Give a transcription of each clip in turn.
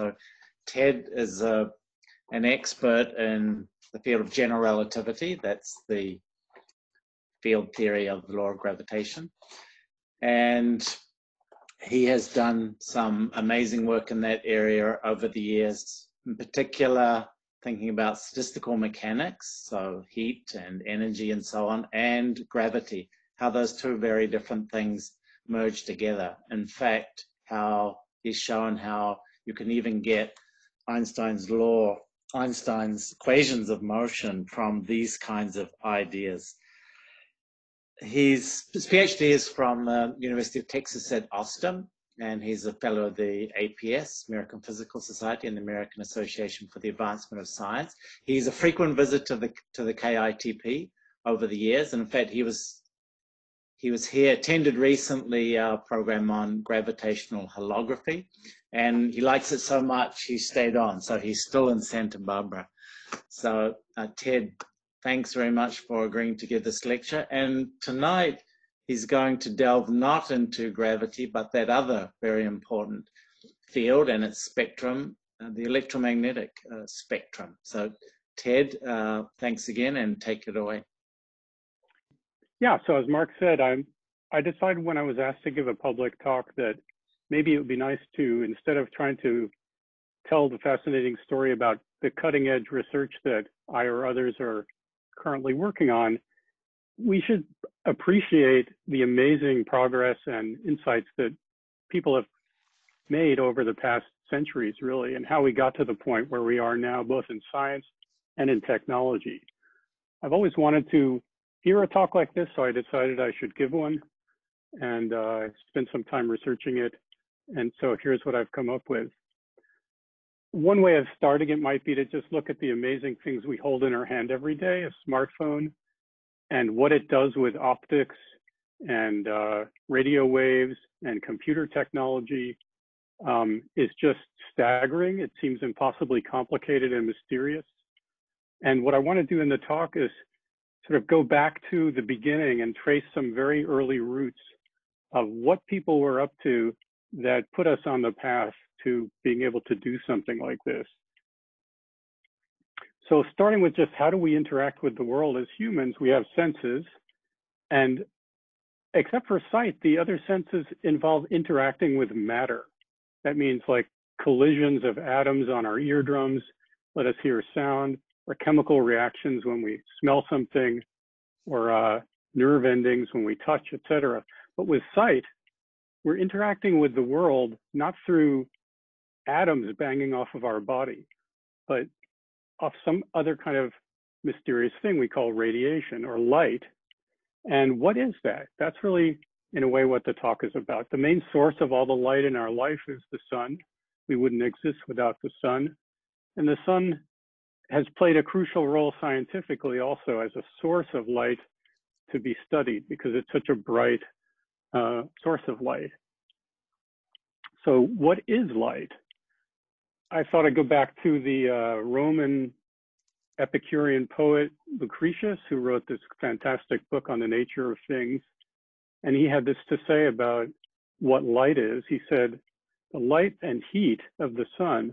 So Ted is an expert in the field of general relativity. That's the field theory of the law of gravitation. And he has done some amazing work in that area over the years, in particular thinking about statistical mechanics, so heat and energy and so on, and gravity, how those two very different things merge together. In fact, how he's shown how you can even get Einstein's equations of motion from these kinds of ideas. His PhD is from University of Texas at Austin, and he's a fellow of the APS, American Physical Society, and the American Association for the Advancement of Science. He's a frequent visitor to the KITP over the years, and in fact, he was here, attended recently our program on gravitational holography, and he likes it so much he stayed on, so he's still in Santa Barbara. So Ted, thanks very much for agreeing to give this lecture. And tonight, he's going to delve not into gravity, but that other very important field and its spectrum, the electromagnetic spectrum. So Ted, thanks again, and take it away. Yeah, so as Mark said, I decided when I was asked to give a public talk that maybe it would be nice to, instead of trying to tell the fascinating story about the cutting edge research that I or others are currently working on, we should appreciate the amazing progress and insights that people have made over the past centuries, really, and how we got to the point where we are now, both in science and in technology. I've always wanted to hear a talk like this, so I decided I should give one, and I spent some time researching it, and so here's what I've come up with. One way of starting it might be to just look at the amazing things we hold in our hand every day, a smartphone, and what it does with optics and radio waves and computer technology is just staggering. It seems impossibly complicated and mysterious. And what I want to do in the talk is sort of go back to the beginning and trace some very early roots of what people were up to that put us on the path to being able to do something like this. So starting with just how do we interact with the world as humans, we have senses, and except for sight, the other senses involve interacting with matter. That means like collisions of atoms on our eardrums let us hear sound, or chemical reactions when we smell something, or nerve endings when we touch, etc. But with sight, we're interacting with the world not through atoms banging off of our body, but off some other kind of mysterious thing we call radiation or light. And what is that? That's really, in a way, what the talk is about. The main source of all the light in our life is the sun. We wouldn't exist without the sun. And the sun has played a crucial role scientifically also as a source of light to be studied because it's such a bright source of light. So what is light? I thought I'd go back to the Roman Epicurean poet Lucretius, who wrote this fantastic book on the nature of things. And he had this to say about what light is. He said, the light and heat of the sun,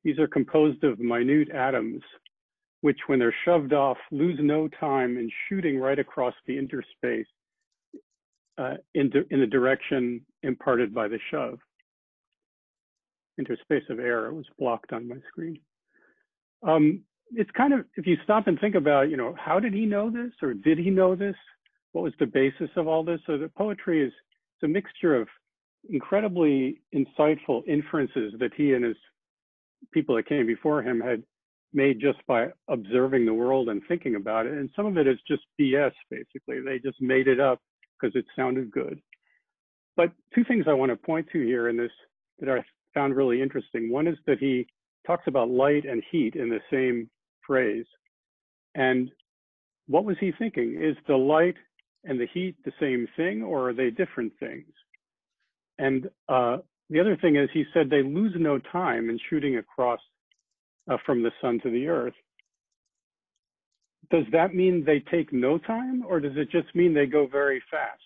these are composed of minute atoms, which when they're shoved off, lose no time in shooting right across the interspace in the direction imparted by the shove. Interspace of air, it was blocked on my screen. It's kind of, if you stop and think about, how did he know this, or did he know this? What was the basis of all this? So the poetry is a mixture of incredibly insightful inferences that he and his people that came before him had made just by observing the world and thinking about it. And some of it is just BS, basically. They just made it up because it sounded good. But two things I want to point to here in this that I found really interesting. One is that he talks about light and heat in the same phrase. And what was he thinking? Is the light and the heat the same thing, or are they different things? And the other thing is, he said they lose no time in shooting across from the sun to the earth. Does that mean they take no time, or does it just mean they go very fast?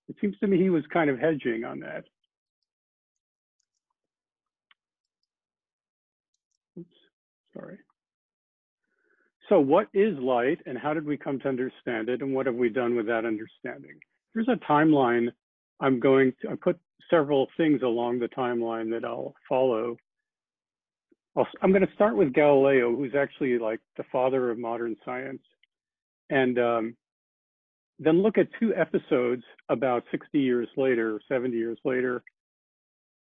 It seems to me he was kind of hedging on that. Sorry. So what is light and how did we come to understand it and what have we done with that understanding? Here's a timeline. I put several things along the timeline that I'll follow. I'm going to start with Galileo, who's actually like the father of modern science. And then look at two episodes about 60 years later, 70 years later,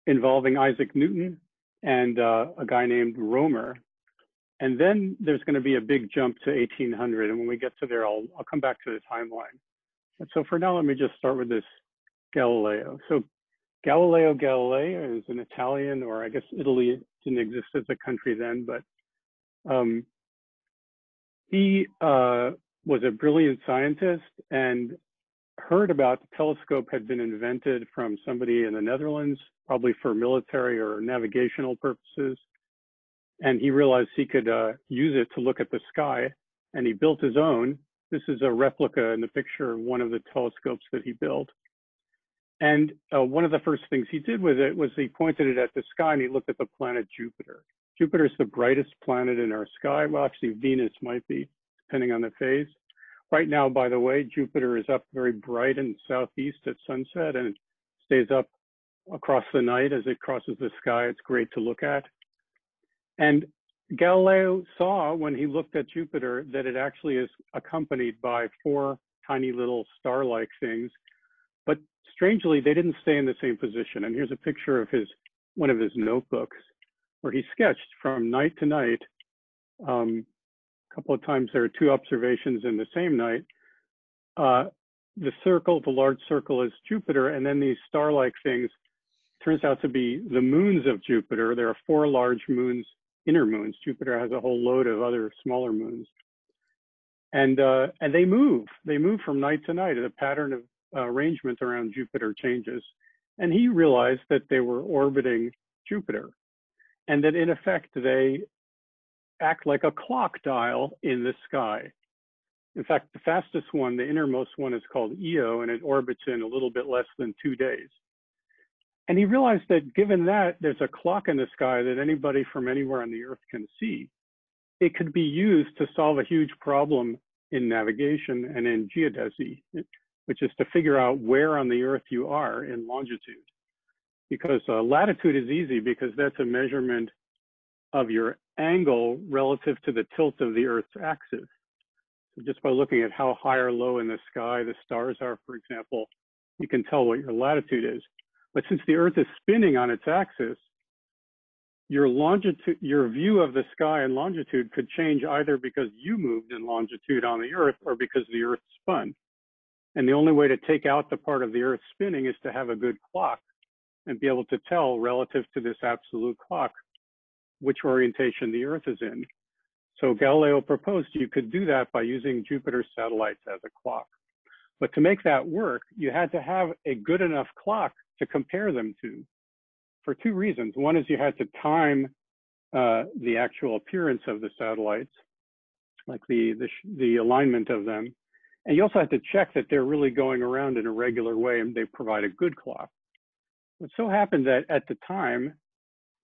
involving Isaac Newton and a guy named Romer. And then there's going to be a big jump to 1800. And when we get to there, I'll come back to the timeline. But so for now, let me just start with this Galileo. So Galileo Galilei is an Italian, or I guess Italy didn't exist as a country then, but he was a brilliant scientist and heard about the telescope had been invented from somebody in the Netherlands, probably for military or navigational purposes. And he realized he could use it to look at the sky, and he built his own. This is a replica in the picture of one of the telescopes that he built. And one of the first things he did with it was he pointed it at the sky and he looked at the planet Jupiter. Jupiter is the brightest planet in our sky. Well, actually Venus might be, depending on the phase. Right now, by the way, Jupiter is up very bright in southeast at sunset and it stays up across the night as it crosses the sky. It's great to look at. And Galileo saw when he looked at Jupiter that it actually is accompanied by 4 tiny little star-like things. But strangely, they didn't stay in the same position. And here's a picture of one of his notebooks where he sketched from night to night. A couple of times there are 2 observations in the same night. The large circle is Jupiter, and then these star-like things turns out to be the moons of Jupiter. There are 4 large moons, inner moons. Jupiter has a whole load of other smaller moons. And they move from night to night. The pattern of arrangement around Jupiter changes. And he realized that they were orbiting Jupiter and that in effect, they act like a clock dial in the sky. In fact, the fastest one, the innermost one, is called Io, and it orbits in a little bit less than 2 days. And he realized that given that there's a clock in the sky that anybody from anywhere on the Earth can see, it could be used to solve a huge problem in navigation and in geodesy, which is to figure out where on the Earth you are in longitude. Because latitude is easy because that's a measurement of your angle relative to the tilt of the Earth's axis. So just by looking at how high or low in the sky the stars are, for example, you can tell what your latitude is. But since the Earth is spinning on its axis, your view of the sky and longitude could change either because you moved in longitude on the Earth or because the Earth spun. And the only way to take out the part of the Earth spinning is to have a good clock and be able to tell relative to this absolute clock which orientation the Earth is in. So Galileo proposed you could do that by using Jupiter's satellites as a clock. But to make that work, you had to have a good enough clock to compare them to for 2 reasons. One is you had to time the actual appearance of the satellites, like the alignment of them. And you also had to check that they're really going around in a regular way and they provide a good clock. It so happened that at the time,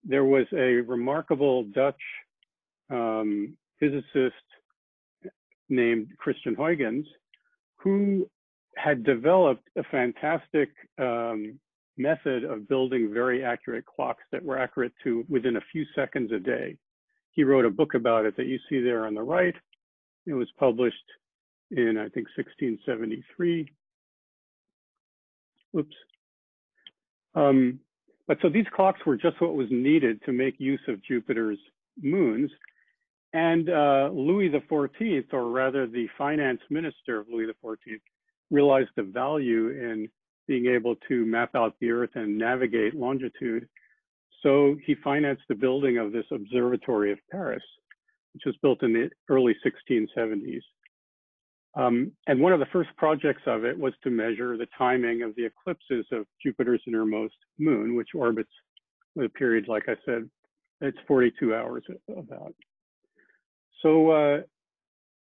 there was a remarkable Dutch physicist named Christian Huygens who had developed a fantastic method of building very accurate clocks that were accurate to within a few seconds a day. He wrote a book about it that you see there on the right. It was published in, I think, 1673. Oops. But so these clocks were just what was needed to make use of Jupiter's moons. And Louis XIV, or rather the finance minister of Louis XIV, realized the value in being able to map out the Earth and navigate longitude. So he financed the building of this observatory of Paris, which was built in the early 1670s. And one of the first projects of it was to measure the timing of the eclipses of Jupiter's innermost moon, which orbits with a period, like I said, it's 42 hours about. So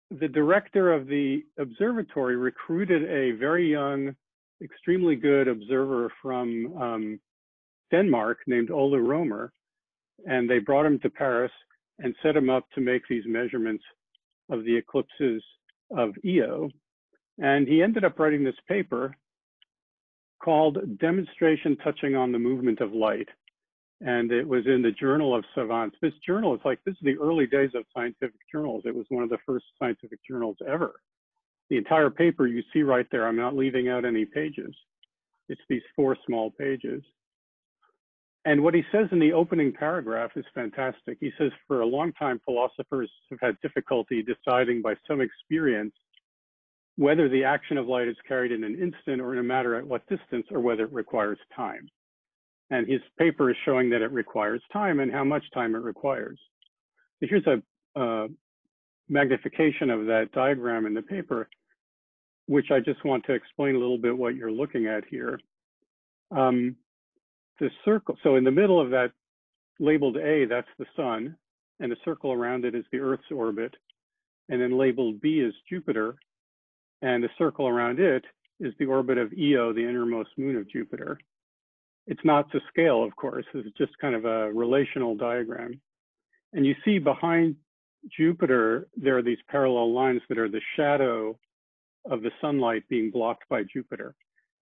the director of the observatory recruited a very young, extremely good observer from Denmark named Ole Romer, and they brought him to Paris. and set him up to make these measurements of the eclipses of Io. And he ended up writing this paper called Demonstration Touching on the Movement of Light. And it was in the Journal of Savants. This journal is this is the early days of scientific journals. It was one of the first scientific journals ever. The entire paper you see right there, I'm not leaving out any pages. It's these 4 small pages. And what he says in the opening paragraph is fantastic. He says, for a long time, philosophers have had difficulty deciding by some experience whether the action of light is carried in an instant or in a matter at what distance, or whether it requires time. And his paper is showing that it requires time and how much time it requires. So here's a magnification of that diagram in the paper, which I just want to explain a little bit what you're looking at here. The circle, so in the middle of that labeled A, that's the sun, and the circle around it is the Earth's orbit. And then labeled B is Jupiter, and the circle around it is the orbit of Io, the innermost moon of Jupiter. It's not to scale, of course. It's just kind of a relational diagram. And you see behind Jupiter, there are these parallel lines that are the shadow of the sunlight being blocked by Jupiter.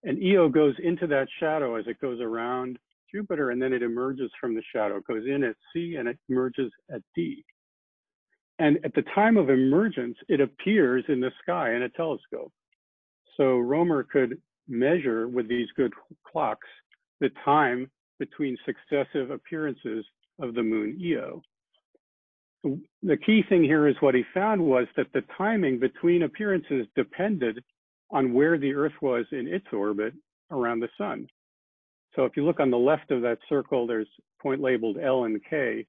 And Io goes into that shadow as it goes around Jupiter, and then it emerges from the shadow. It goes in at C and it emerges at D. And at the time of emergence, it appears in the sky in a telescope. So Romer could measure with these good clocks the time between successive appearances of the moon Io. The key thing here is what he found was that the timing between appearances depended on where the Earth was in its orbit around the sun. So if you look on the left of that circle, there's a point labeled L and K.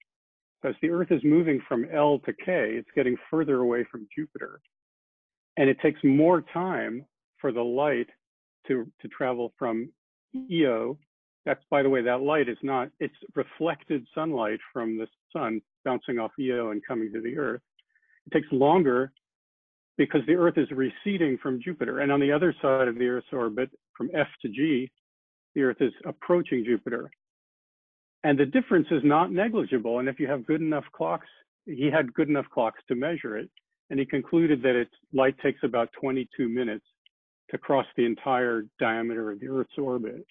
As the Earth is moving from L to K, it's getting further away from Jupiter. And it takes more time for the light to travel from Io. That's, by the way, that light is not, it's reflected sunlight from the sun bouncing off Io and coming to the Earth. It takes longer because the Earth is receding from Jupiter. And on the other side of the Earth's orbit, from F to G, the Earth is approaching Jupiter. And the difference is not negligible. And if you have good enough clocks, he had good enough clocks to measure it. And he concluded that its light takes about 22 minutes to cross the entire diameter of the Earth's orbit.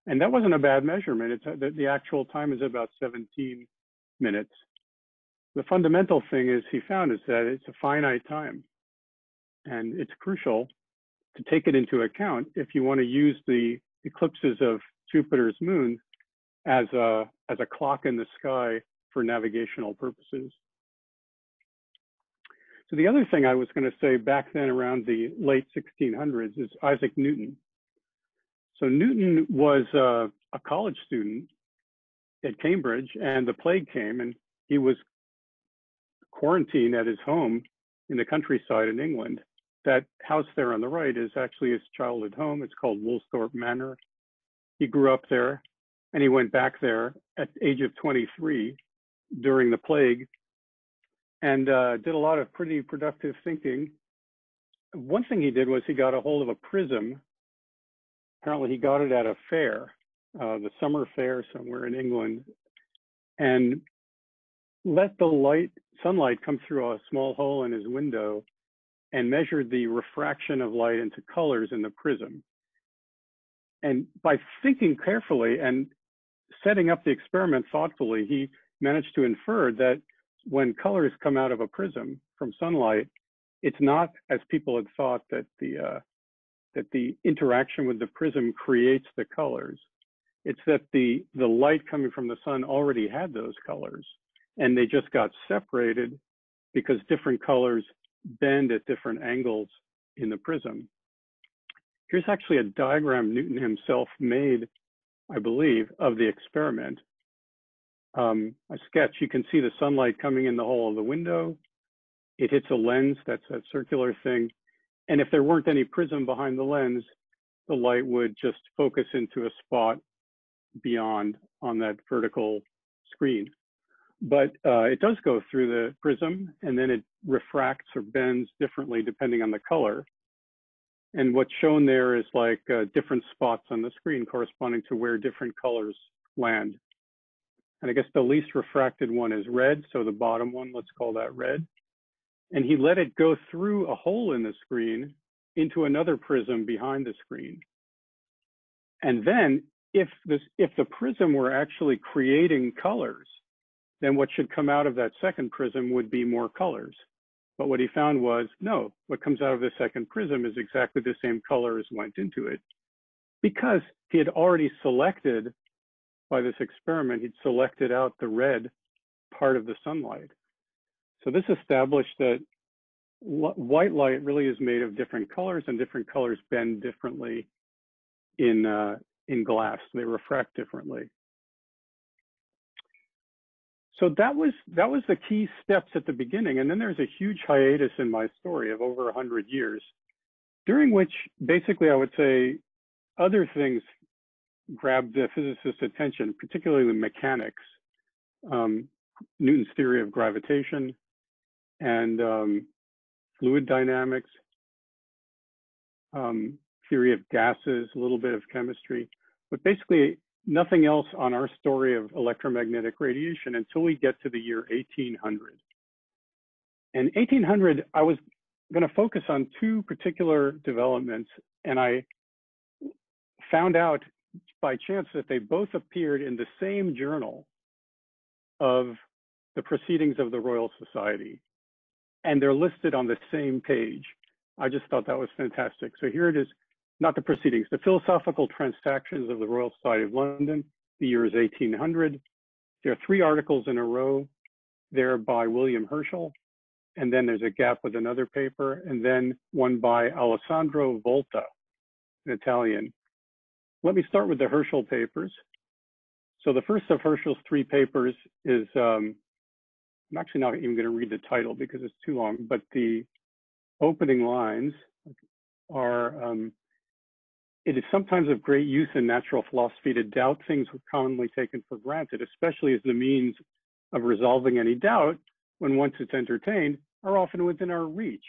And that wasn't a bad measurement. The actual time is about 17 minutes. The fundamental thing is he found is that it's a finite time. And it's crucial to take it into account if you want to use the eclipses of Jupiter's moon as a clock in the sky for navigational purposes. So the other thing I was going to say back then around the late 1600s is Isaac Newton. So Newton was a college student at Cambridge, and the plague came, and he was quarantined at his home in the countryside in England. That house there on the right is actually his childhood home. It's called Woolsthorpe Manor. He grew up there, and he went back there at the age of 23 during the plague, and did a lot of pretty productive thinking. One thing he did was he got a hold of a prism. Apparently he got it at a fair, the summer fair somewhere in England, and let the sunlight come through a small hole in his window and measured the refraction of light into colors in the prism. And by thinking carefully and setting up the experiment thoughtfully, he managed to infer that when colors come out of a prism from sunlight, it's not, as people had thought, that the interaction with the prism creates the colors. It's that the light coming from the sun already had those colors, and they just got separated because different colors bend at different angles in the prism. Here's actually a diagram Newton himself made, I believe, of the experiment. A sketch, you can see the sunlight coming in the hole of the window. It hits a lens, that's that circular thing. And if there weren't any prism behind the lens, the light would just focus into a spot beyond on that vertical screen. But it does go through the prism, and then it refracts or bends differently depending on the color. And what's shown there is like different spots on the screen corresponding to where different colors land. And I guess the least refracted one is red. So the bottom one, let's call that red. And he let it go through a hole in the screen into another prism behind the screen. And then if the prism were actually creating colors, then what should come out of that second prism would be more colors. But what he found was, no, what comes out of the second prism is exactly the same color as went into it, because he had already selected, by this experiment, he'd selected out the red part of the sunlight. So this established that white light really is made of different colors, and different colors bend differently in glass. They refract differently. So that was the key steps at the beginning. And then there's a huge hiatus in my story of over 100 years, during which basically I would say other things grabbed the physicist's attention, particularly mechanics, Newton's theory of gravitation, and fluid dynamics, theory of gases, a little bit of chemistry, but basically nothing else on our story of electromagnetic radiation until we get to the year 1800. And 1800, I was going to focus on two particular developments, and I found out by chance that they both appeared in the same journal of the Proceedings of the Royal Society, and they're listed on the same page. I just thought that was fantastic. So here it is, not the Proceedings, the Philosophical Transactions of the Royal Society of London. The year is 1800. There are 3 articles in a row there by William Herschel, and then there's a gap with another paper, and then one by Alessandro Volta, an Italian. Let me start with the Herschel papers. So the first of Herschel's 3 papers is, I'm actually not even going to read the title because it's too long, but the opening lines are, it is sometimes of great use in natural philosophy to doubt things commonly taken for granted, especially as the means of resolving any doubt, when once it's entertained, are often within our reach.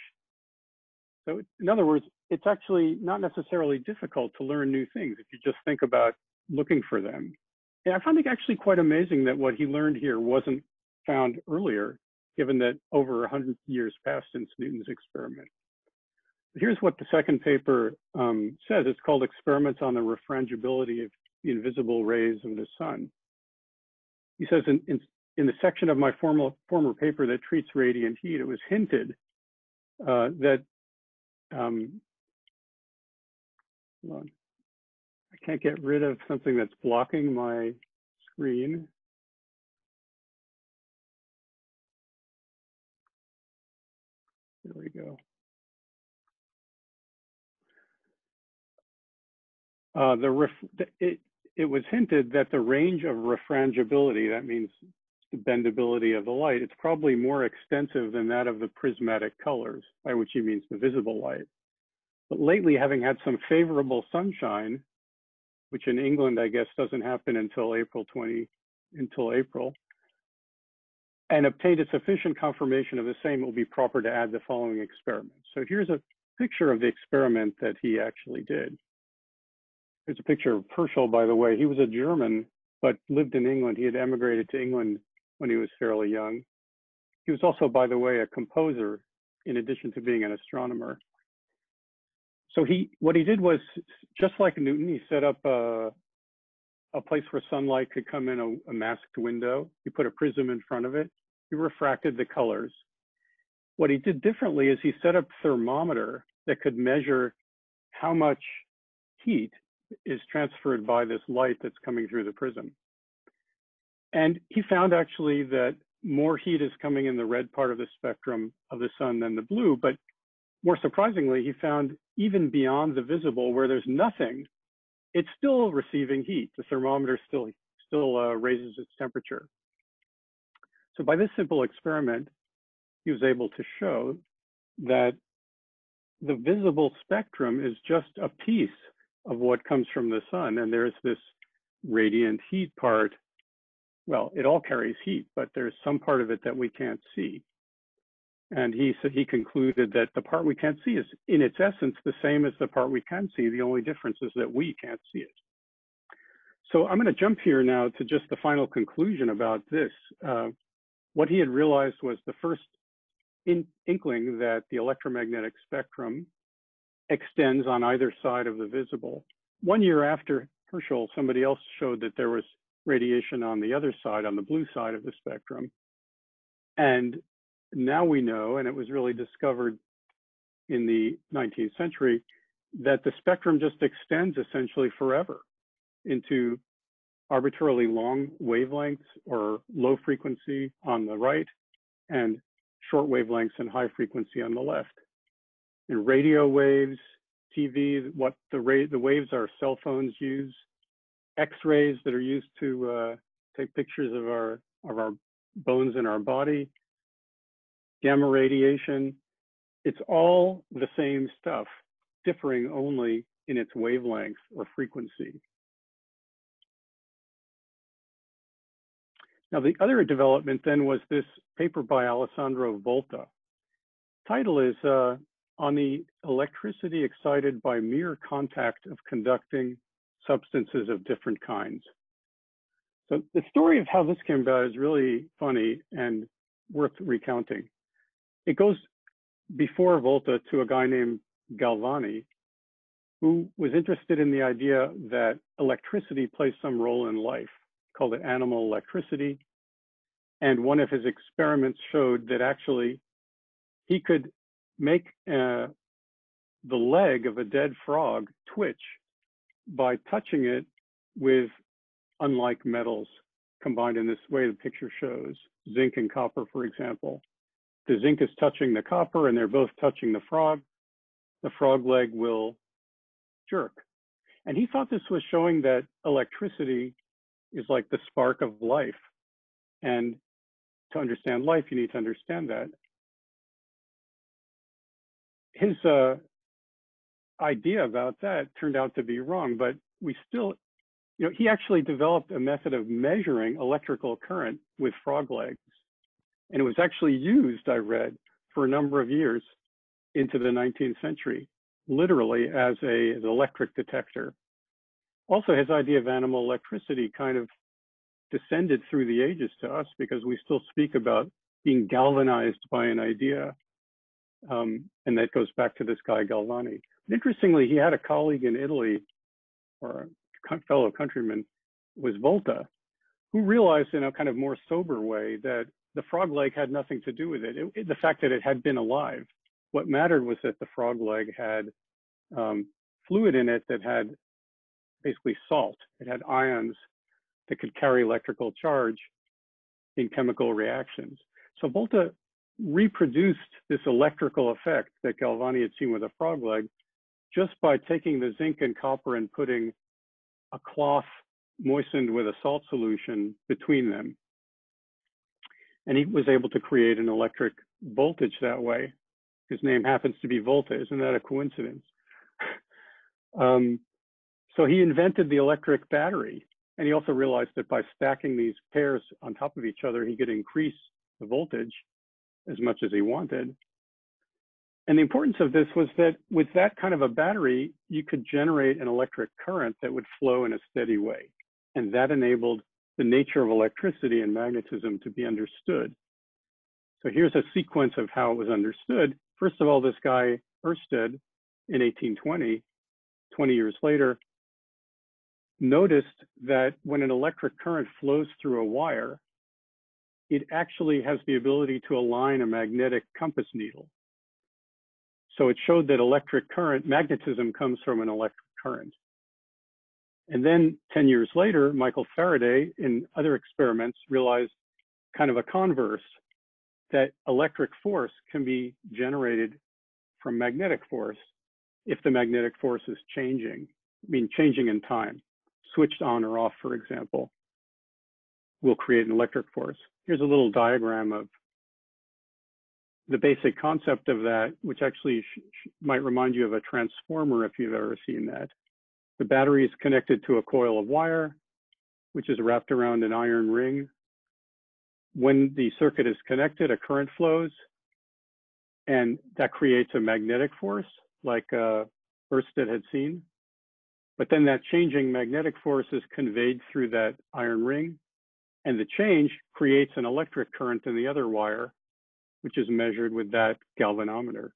So in other words, it's actually not necessarily difficult to learn new things if you just think about looking for them. And I found it actually quite amazing that what he learned here wasn't found earlier, given that over 100 years passed since Newton's experiment. Here's what the second paper says. It's called Experiments on the Refrangibility of the Invisible Rays of the Sun. He says in the section of my former paper that treats radiant heat, it was hinted that, hold on. I can't get rid of something that's blocking my screen. There we go. It was hinted that the range of refrangibility, that means the bendability of the light, it's probably more extensive than that of the prismatic colors, by which he means the visible light. But lately, having had some favorable sunshine, which in England, I guess, doesn't happen until April, and obtained a sufficient confirmation of the same, it will be proper to add the following experiment. So here's a picture of the experiment that he actually did. Here's a picture of Herschel, by the way. He was a German, but lived in England. He had emigrated to England when he was fairly young. He was also, by the way, a composer, in addition to being an astronomer. So what he did was, just like Newton, he set up a place where sunlight could come in a masked window. He put a prism in front of it. He refracted the colors. What he did differently is he set up a thermometer that could measure how much heat is transferred by this light that's coming through the prism. And he found actually that more heat is coming in the red part of the spectrum of the sun than the blue, but more surprisingly, he found even beyond the visible, where there's nothing, it's still receiving heat. The thermometer still raises its temperature. So by this simple experiment, he was able to show that the visible spectrum is just a piece of what comes from the sun. And there's this radiant heat part. Well, it all carries heat, but there's some part of it that we can't see. And he concluded that the part we can't see is, in its essence, the same as the part we can see. The only difference is that we can't see it. So I'm going to jump here now to just the final conclusion about this. What he had realized was the first inkling that the electromagnetic spectrum extends on either side of the visible. 1 year after Herschel, somebody else showed that there was radiation on the other side, on the blue side of the spectrum. And now we know, and it was really discovered in the 19th century, that the spectrum just extends essentially forever into arbitrarily long wavelengths or low frequency on the right and short wavelengths and high frequency on the left. And radio waves, TV, what the waves our cell phones use, X-rays that are used to take pictures of our bones in our body, gamma radiation, it's all the same stuff, differing only in its wavelength or frequency. Now, the other development then was this paper by Alessandro Volta. Title is On the Electricity Excited by Mere Contact of Conducting Substances of Different Kinds. So the story of how this came about is really funny and worth recounting. It goes before Volta to a guy named Galvani, who was interested in the idea that electricity plays some role in life, called it animal electricity. And one of his experiments showed that actually he could make the leg of a dead frog twitch by touching it with unlike metals combined in this way the picture shows, zinc and copper, for example. The zinc is touching the copper and they're both touching the frog leg will jerk. And he thought this was showing that electricity is like the spark of life. And to understand life, you need to understand that. His idea about that turned out to be wrong, but we still, he actually developed a method of measuring electrical current with frog legs. And it was actually used, I read, for a number of years into the 19th century, literally as an electric detector. Also, his idea of animal electricity kind of descended through the ages to us because we still speak about being galvanized by an idea. And that goes back to this guy, Galvani. And interestingly, he had a colleague in Italy, or a fellow countryman, was Volta, who realized in a kind of more sober way that the frog leg had nothing to do with it. The fact that it had been alive. What mattered was that the frog leg had fluid in it that had basically salt. It had ions that could carry electrical charge in chemical reactions. So Volta reproduced this electrical effect that Galvani had seen with a frog leg just by taking the zinc and copper and putting a cloth moistened with a salt solution between them. And he was able to create an electric voltage that way. His name happens to be Volta. Isn't that a coincidence? So he invented the electric battery. And he also realized that by stacking these pairs on top of each other, he could increase the voltage as much as he wanted. And the importance of this was that with that kind of a battery, you could generate an electric current that would flow in a steady way. And that enabled the nature of electricity and magnetism to be understood. So here's a sequence of how it was understood. First of all, this guy, Ørsted, in 1820, 20 years later, noticed that when an electric current flows through a wire, it actually has the ability to align a magnetic compass needle. So it showed that electric current, magnetism comes from an electric current. And then 10 years later, Michael Faraday, in other experiments, realized kind of a converse, that electric force can be generated from magnetic force if the magnetic force is changing, changing in time. Switched on or off, for example, will create an electric force. Here's a little diagram of the basic concept of that, which actually might remind you of a transformer if you've ever seen that. The battery is connected to a coil of wire, which is wrapped around an iron ring. When the circuit is connected, a current flows, and that creates a magnetic force, like Ørsted had seen. But then that changing magnetic force is conveyed through that iron ring, and the change creates an electric current in the other wire, which is measured with that galvanometer.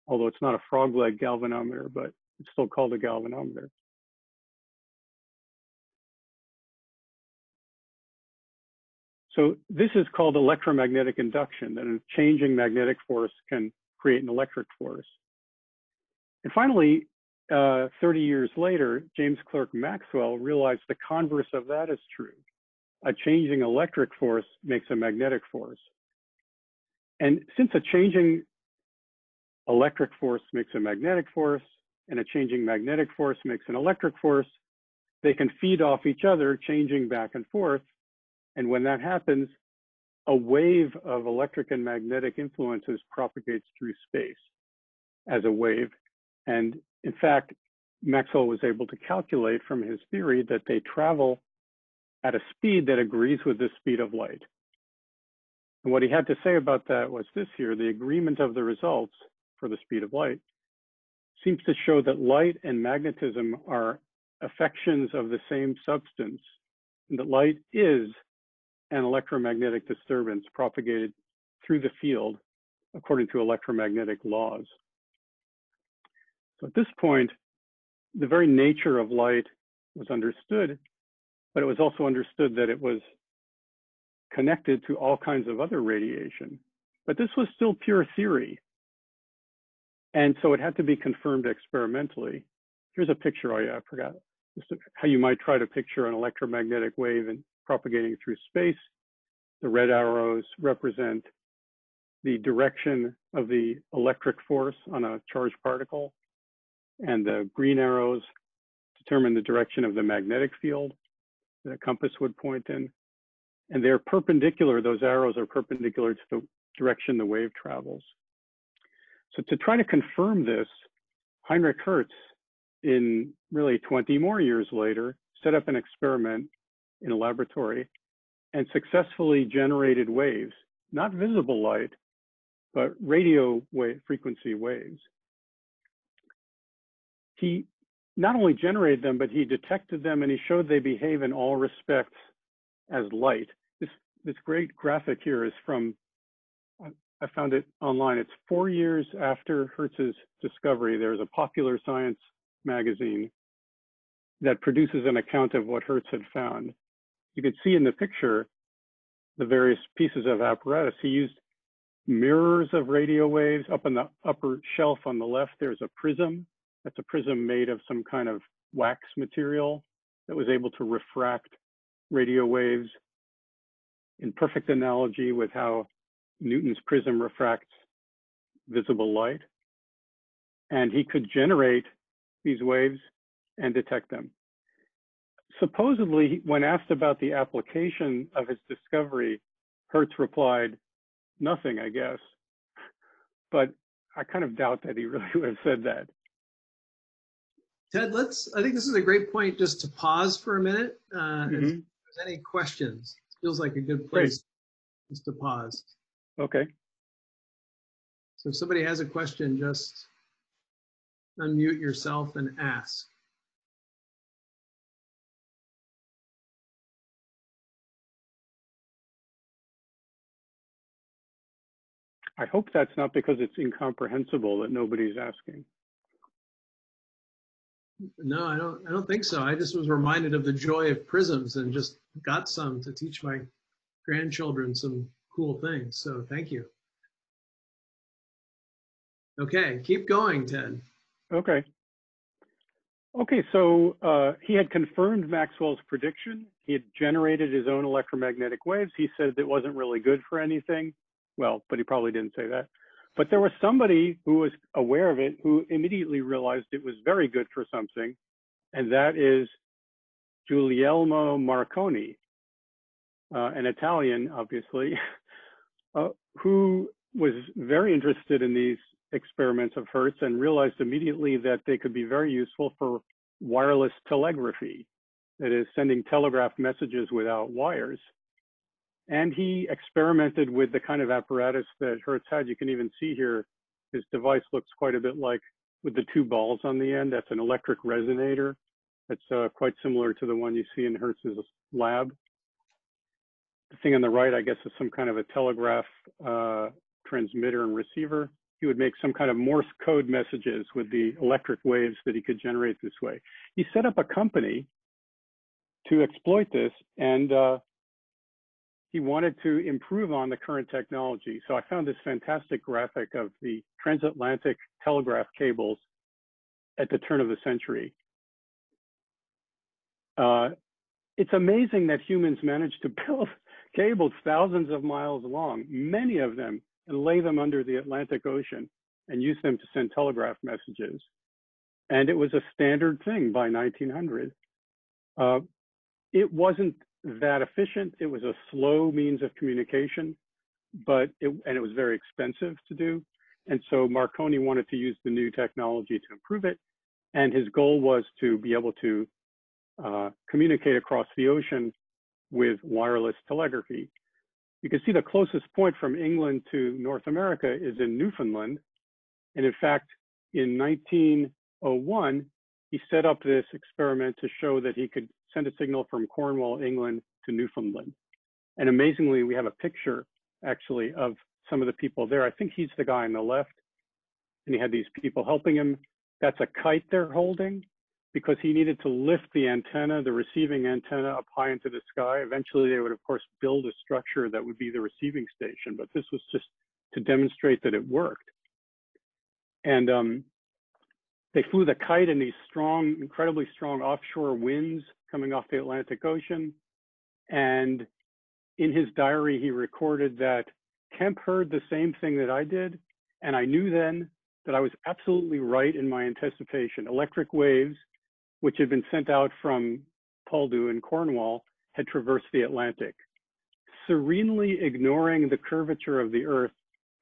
Although it's not a frog leg galvanometer, but it's still called a galvanometer. So this is called electromagnetic induction, that a changing magnetic force can create an electric force. And finally, 30 years later, James Clerk Maxwell realized the converse of that is true. A changing electric force makes a magnetic force. And since a changing electric force makes a magnetic force, and a changing magnetic force makes an electric force, they can feed off each other, changing back and forth. And when that happens, a wave of electric and magnetic influences propagates through space as a wave. And in fact, Maxwell was able to calculate from his theory that they travel at a speed that agrees with the speed of light. And what he had to say about that was this here: the agreement of the results for the speed of light seems to show that light and magnetism are affections of the same substance, and that light is an electromagnetic disturbance propagated through the field according to electromagnetic laws. So at this point, the very nature of light was understood, but it was also understood that it was connected to all kinds of other radiation. But this was still pure theory. And so it had to be confirmed experimentally. Here's a picture. Oh yeah, I forgot. Just how you might try to picture an electromagnetic wave and propagating through space. The red arrows represent the direction of the electric force on a charged particle, and the green arrows determine the direction of the magnetic field that a compass would point in. And they're perpendicular, those arrows are perpendicular to the direction the wave travels. So to try to confirm this, Heinrich Hertz, in really 20 more years later, set up an experiment in a laboratory and successfully generated waves, not visible light, but radio wave frequency waves. He not only generated them, but he detected them, and he showed they behave in all respects as light. This great graphic here is from, I found it online. It's 4 years after Hertz's discovery. There's a popular science magazine that produces an account of what Hertz had found. You could see in the picture the various pieces of apparatus. He used mirrors of radio waves. Up on the upper shelf on the left, there's a prism. That's a prism made of some kind of wax material that was able to refract radio waves in perfect analogy with how Newton's prism refracts visible light. And he could generate these waves and detect them. Supposedly, when asked about the application of his discovery, Hertz replied, nothing, I guess. But I kind of doubt that he really would have said that. Ted, I think this is a great point just to pause for a minute. If there's any questions, it feels like a good place just to pause. Okay. So if somebody has a question, just unmute yourself and ask. I hope that's not because it's incomprehensible that nobody's asking. No, I don't think so. I just was reminded of the joy of prisms and just got some to teach my grandchildren some cool things. So thank you. Okay, keep going, Ted. Okay. Okay, so he had confirmed Maxwell's prediction. He had generated his own electromagnetic waves. He said it wasn't really good for anything. Well, but he probably didn't say that. But there was somebody who was aware of it who immediately realized it was very good for something, and that is Guglielmo Marconi, an Italian, obviously, who was very interested in these experiments of Hertz and realized immediately that they could be very useful for wireless telegraphy, that is, sending telegraph messages without wires. And he experimented with the kind of apparatus that Hertz had. You can even see here, his device looks quite a bit like with the two balls on the end. That's an electric resonator. That's quite similar to the one you see in Hertz's lab. The thing on the right, I guess, is some kind of a telegraph transmitter and receiver. He would make some kind of Morse code messages with the electric waves that he could generate this way. He set up a company to exploit this, and he wanted to improve on the current technology. So I found this fantastic graphic of the transatlantic telegraph cables at the turn of the century. It's amazing that humans managed to build cables thousands of miles long, many of them, and lay them under the Atlantic Ocean and use them to send telegraph messages. And it was a standard thing by 1900. It wasn't that efficient. It was a slow means of communication, and it was very expensive to do. And so Marconi wanted to use the new technology to improve it. And his goal was to be able to communicate across the ocean with wireless telegraphy. You can see the closest point from England to North America is in Newfoundland. And in fact, in 1901, he set up this experiment to show that he could send a signal from Cornwall, England to Newfoundland. And amazingly, we have a picture actually of some of the people there. I think he's the guy on the left. And he had these people helping him. That's a kite they're holding, because he needed to lift the antenna, the receiving antenna, up high into the sky. Eventually, they would, of course, build a structure that would be the receiving station, but this was just to demonstrate that it worked. And they flew the kite in these strong, incredibly strong offshore winds coming off the Atlantic Ocean. And in his diary, he recorded that Kemp heard the same thing that I did, and I knew then that I was absolutely right in my anticipation. Electric waves, which had been sent out from Poldhu in Cornwall, had traversed the Atlantic, serenely ignoring the curvature of the Earth,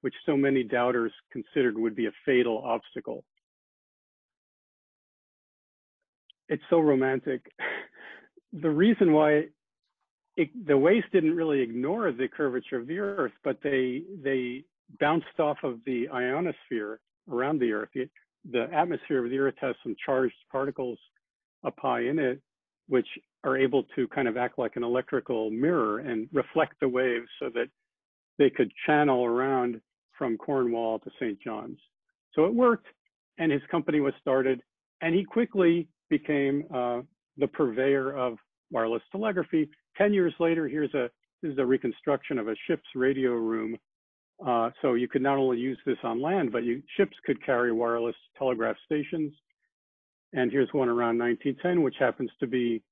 which so many doubters considered would be a fatal obstacle. It's so romantic. The reason why the waves didn't really ignore the curvature of the Earth, but they bounced off of the ionosphere around the Earth. The atmosphere of the Earth has some charged particles up high in it, which are able to kind of act like an electrical mirror and reflect the waves so that they could channel around from Cornwall to St. John's. So it worked, and his company was started, and he quickly became the purveyor of wireless telegraphy. 10 years later, this is a reconstruction of a ship's radio room. So you could not only use this on land, but ships could carry wireless telegraph stations. And here's one around 1910, which happens to be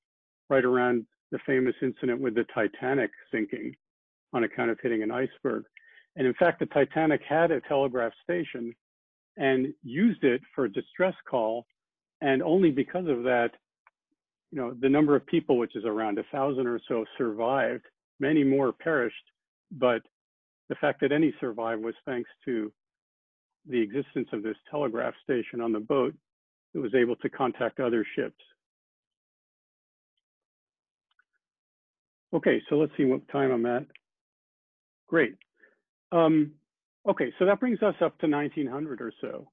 right around the famous incident with the Titanic sinking on account of hitting an iceberg. And in fact, the Titanic had a telegraph station and used it for a distress call. And only because of that, the number of people, which is around 1,000 or so, survived. Many more perished, but the fact that any survived was thanks to the existence of this telegraph station on the boat that was able to contact other ships. Okay, so let's see what time I'm at. Great. Okay, so that brings us up to 1900 or so.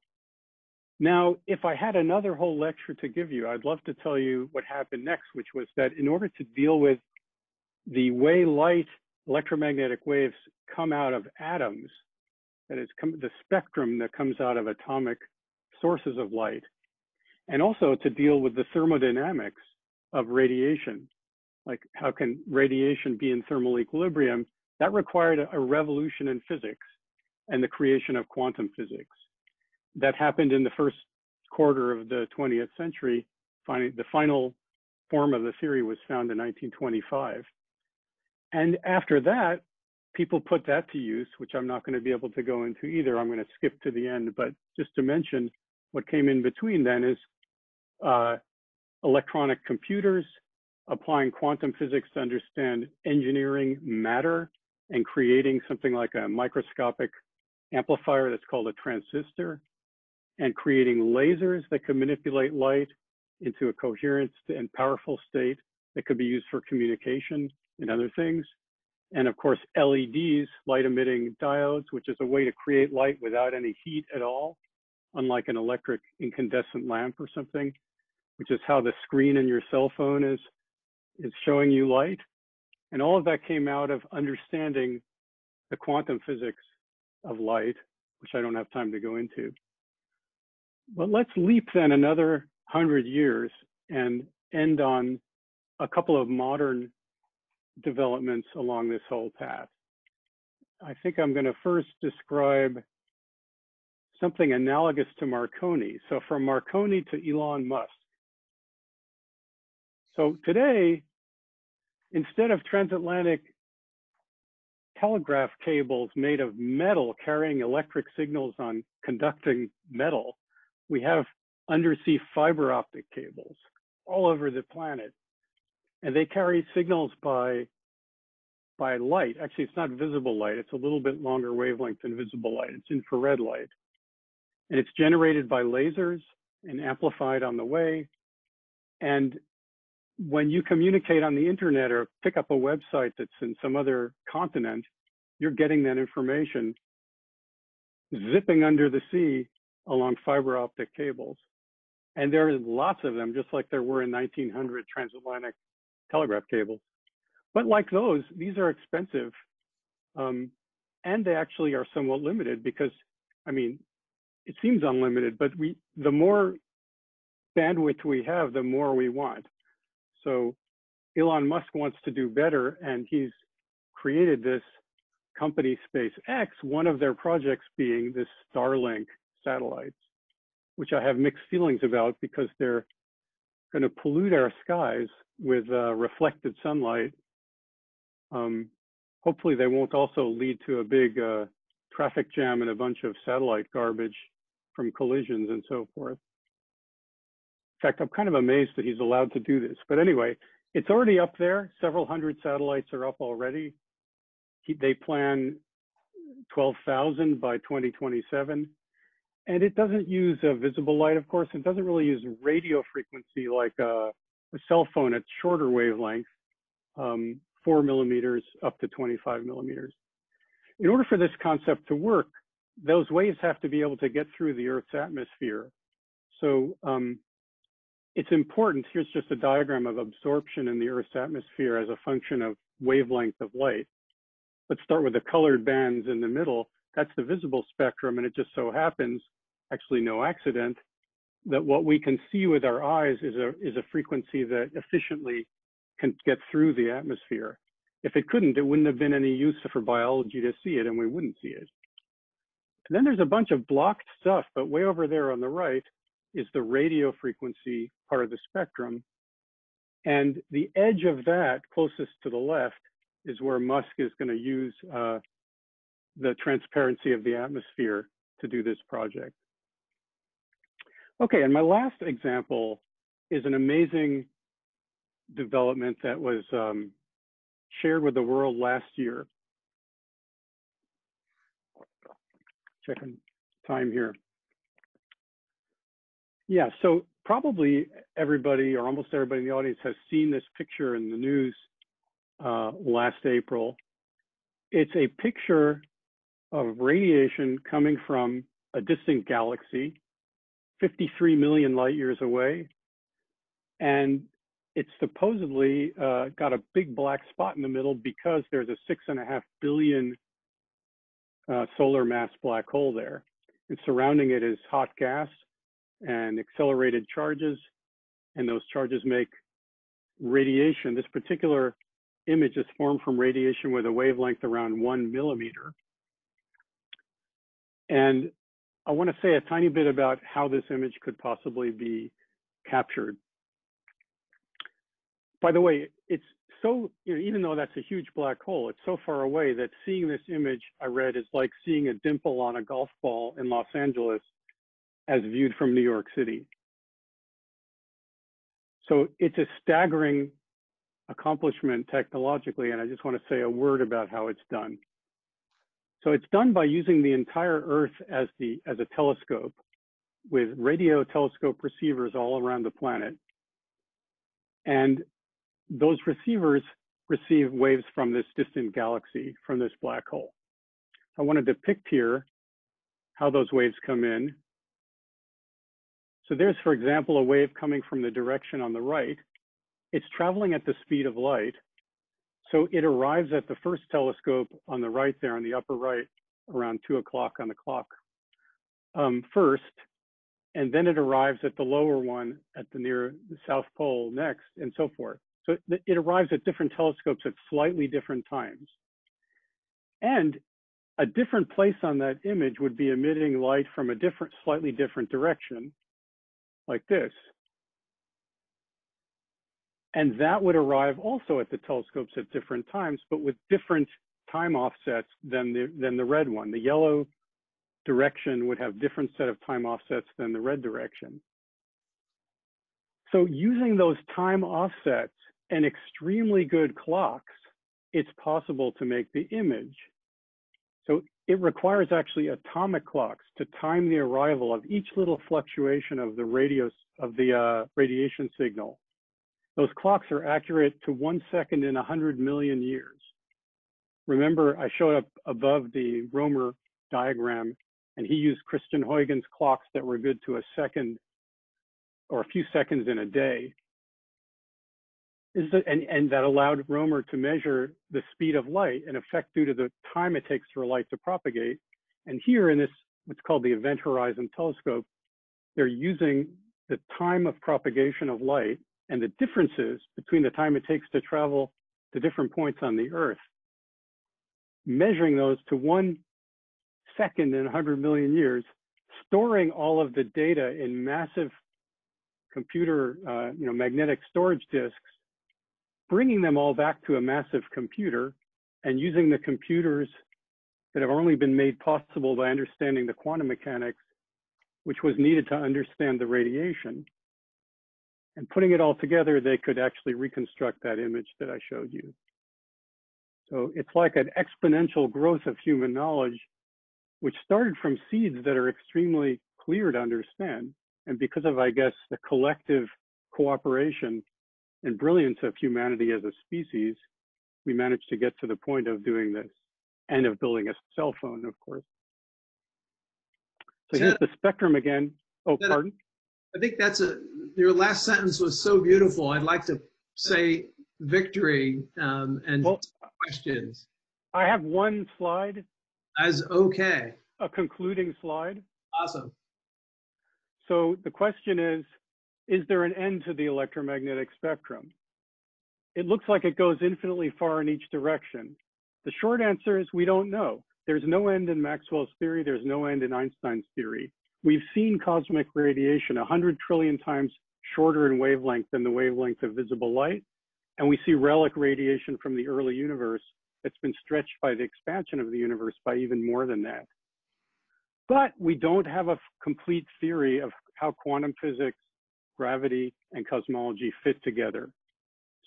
Now, if I had another whole lecture to give you, I'd love to tell you what happened next, which was that in order to deal with the way light, electromagnetic waves come out of atoms, that is the spectrum that comes out of atomic sources of light, and also to deal with the thermodynamics of radiation, like how can radiation be in thermal equilibrium, that required a revolution in physics and the creation of quantum physics. That happened in the first quarter of the 20th century. The final form of the theory was found in 1925. And after that, people put that to use, which I'm not going to be able to go into either. I'm going to skip to the end, but just to mention what came in between then is electronic computers, applying quantum physics to understand engineering matter and creating something like a microscopic amplifier that's called a transistor, and creating lasers that can manipulate light into a coherent and powerful state that could be used for communication and other things. And of course, LEDs, light emitting diodes, which is a way to create light without any heat at all. unlike an electric incandescent lamp or something, which is how the screen in your cell phone is showing you light. And all of that came out of understanding the quantum physics of light, which I don't have time to go into. But let's leap then another 100 years and end on a couple of modern developments along this whole path. I think I'm going to first describe something analogous to Marconi. So from Marconi to Elon Musk. So today, instead of transatlantic telegraph cables made of metal carrying electric signals on conducting metal, we have undersea fiber optic cables all over the planet. And they carry signals by light. Actually, it's not visible light. It's a little bit longer wavelength than visible light. It's infrared light. And it's generated by lasers and amplified on the way. And when you communicate on the internet or pick up a website that's in some other continent, you're getting that information zipping under the sea along fiber optic cables. And there are lots of them, just like there were in 1900 transatlantic telegraph cables. But like those, these are expensive. And they actually are somewhat limited because, I mean, it seems unlimited, but the more bandwidth we have, the more we want. So Elon Musk wants to do better, and he's created this company SpaceX, one of their projects being this Starlink satellites, which I have mixed feelings about because they're going to pollute our skies with reflected sunlight. Hopefully they won't also lead to a big traffic jam and a bunch of satellite garbage from collisions and so forth. In fact, I'm kind of amazed that he's allowed to do this. But anyway, it's already up there. Several hundred satellites are up already. They plan 12,000 by 2027. And it doesn't use visible light, of course. It doesn't really use radio frequency like a cell phone at shorter wavelength, 4 millimeters up to 25 millimeters. In order for this concept to work, those waves have to be able to get through the Earth's atmosphere. So it's important. Here's just a diagram of absorption in the Earth's atmosphere as a function of wavelength of light. Let's start with the colored bands in the middle. That's the visible spectrum, and it just so happens, actually no accident, that what we can see with our eyes is a frequency that efficiently can get through the atmosphere. If it couldn't, it wouldn't have been any use for biology to see it, and we wouldn't see it. And then there's a bunch of blocked stuff, but way over there on the right is the radio frequency part of the spectrum. And the edge of that, closest to the left, is where Musk is going to use the transparency of the atmosphere to do this project. Okay, and my last example is an amazing development that was shared with the world last year. Checking time here. Yeah, so probably everybody or almost everybody in the audience has seen this picture in the news last April. It's a picture of radiation coming from a distant galaxy, 53 million light years away. And it's supposedly got a big black spot in the middle because there's a 6.5 billion solar mass black hole there. And surrounding it is hot gas and accelerated charges. And those charges make radiation. This particular image is formed from radiation with a wavelength around 1 millimeter. And I want to say a tiny bit about how this image could possibly be captured. By the way, it's so, even though that's a huge black hole, it's so far away that seeing this image, I read, is like seeing a dimple on a golf ball in Los Angeles as viewed from New York City. So it's a staggering accomplishment technologically, and I just want to say a word about how it's done. So it's done by using the entire Earth as a telescope with radio telescope receivers all around the planet. And those receivers receive waves from this distant galaxy, from this black hole. I want to depict here how those waves come in. So there's, for example, a wave coming from the direction on the right. It's traveling at the speed of light. So it arrives at the first telescope on the right there, on the upper right, around 2 o'clock on the clock first, and then it arrives at the lower one at the near the South Pole next, and so forth. So it arrives at different telescopes at slightly different times. And a different place on that image would be emitting light from a different, slightly different direction, like this. And that would arrive also at the telescopes at different times, but with different time offsets than the red one. The yellow direction would have different set of time offsets than the red direction. So using those time offsets and extremely good clocks, it's possible to make the image. So it requires actually atomic clocks to time the arrival of each little fluctuation of the radiation signal. Those clocks are accurate to 1 second in 100 million years. Remember, I showed up above the Romer diagram, and he used Christian Huygens clocks that were good to a second or a few seconds in a day. And that allowed Romer to measure the speed of light, an effect due to the time it takes for light to propagate. And here in this, what's called the Event Horizon Telescope, they're using the time of propagation of light and the differences between the time it takes to travel to different points on the Earth, measuring those to 1 second in 100 million years, storing all of the data in massive computer, magnetic storage disks, bringing them all back to a massive computer, and using the computers that have only been made possible by understanding the quantum mechanics, which was needed to understand the radiation. And putting it all together, they could actually reconstruct that image that I showed you. So it's like an exponential growth of human knowledge, which started from seeds that are extremely clear to understand. And because of, I guess, the collective cooperation and brilliance of humanity as a species, we managed to get to the point of doing this and of building a cell phone, of course. So here's the spectrum again. Oh, pardon? I think your last sentence was so beautiful. I'd like to say victory and questions. I have one slide. As okay. A concluding slide. Awesome. So the question is there an end to the electromagnetic spectrum? It looks like it goes infinitely far in each direction. The short answer is we don't know. There's no end in Maxwell's theory. There's no end in Einstein's theory. We've seen cosmic radiation 100 trillion times shorter in wavelength than the wavelength of visible light. And we see relic radiation from the early universe that's been stretched by the expansion of the universe by even more than that. But we don't have a complete theory of how quantum physics, gravity, and cosmology fit together.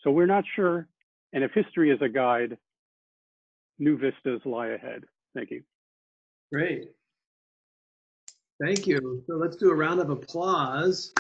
So we're not sure. And if history is a guide, new vistas lie ahead. Thank you. Great. Thank you. So let's do a round of applause.